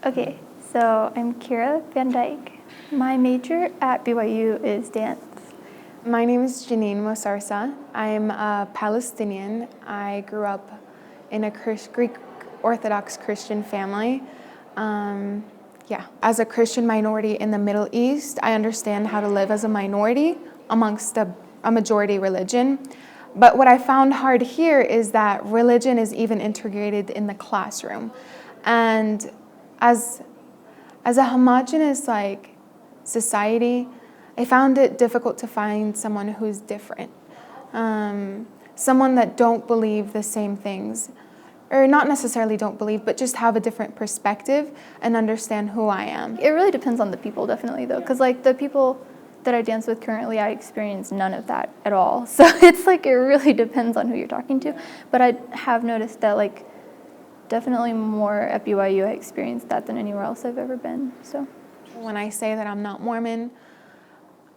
Okay, so I'm Kira Van Dyke. My major at BYU is dance. My name is Janine Mosarsa. I'm a Palestinian. I grew up in a Greek Orthodox Christian family. As a Christian minority in the Middle East, I understand how to live as a minority amongst a majority religion. But what I found hard here is that religion is even integrated in the classroom. And as a homogenous society, I found it difficult to find someone who's different, someone that don't believe the same things, or not necessarily don't believe, but just have a different perspective and understand who I am. It really depends on the people, definitely, though, because the people that I dance with currently, I experience none of that at all. So it's it really depends on who you're talking to. But I have noticed that definitely more at BYU, I experienced that than anywhere else I've ever been. So when I say that I'm not Mormon,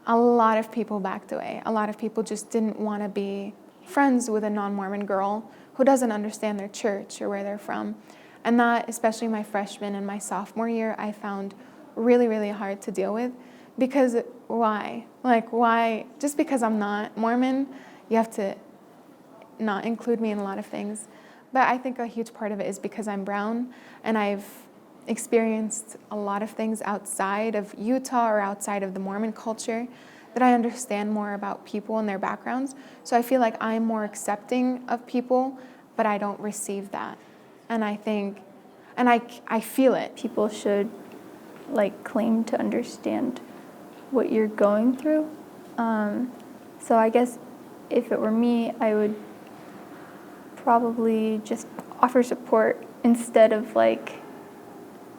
a lot of people backed away. A lot of people just didn't want to be friends with a non-Mormon girl who doesn't understand their church or where they're from. And that, especially my freshman and my sophomore year, I found really, really hard to deal with. Because why? Why? Just because I'm not Mormon, you have to not include me in a lot of things. But I think a huge part of it is because I'm brown and I've experienced a lot of things outside of Utah or outside of the Mormon culture that I understand more about people and their backgrounds. So I feel like I'm more accepting of people, but I don't receive that. And I think, and I feel it. People should claim to understand what you're going through. So I guess if it were me, I would probably just offer support instead of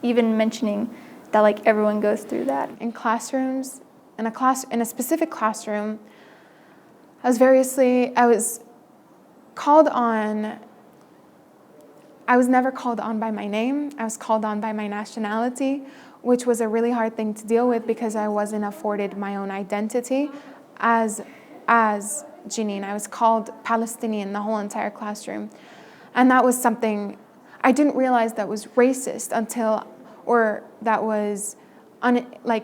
even mentioning that everyone goes through that. In classrooms, in a specific classroom, I was called on. I was never called on by my name. I was called on by my nationality, which was a really hard thing to deal with because I wasn't afforded my own identity as Janine. I was called Palestinian the whole entire classroom. And that was something I didn't realize that was racist or that was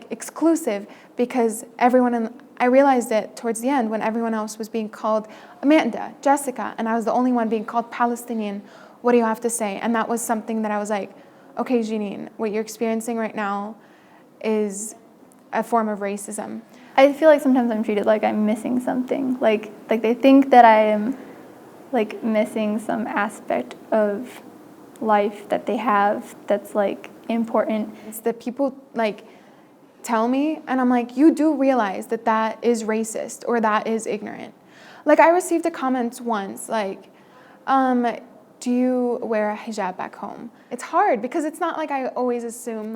exclusive, because I realized it towards the end when everyone else was being called Amanda, Jessica, and I was the only one being called Palestinian. What do you have to say? And that was something that I was like, okay, Janine, what you're experiencing right now is a form of racism. I feel like sometimes I'm treated like I'm missing something. Like they think that I am missing some aspect of life that they have that's important. It's that people tell me, and I'm like, you do realize that is racist or that is ignorant. I received a comment once do you wear a hijab back home? It's hard because it's not I always assume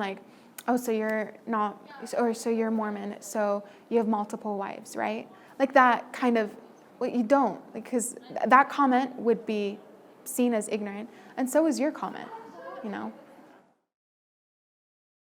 oh, so you're not, or so you're Mormon, so you have multiple wives, right? That kind of, well, you don't, because that comment would be seen as ignorant, and so is your comment,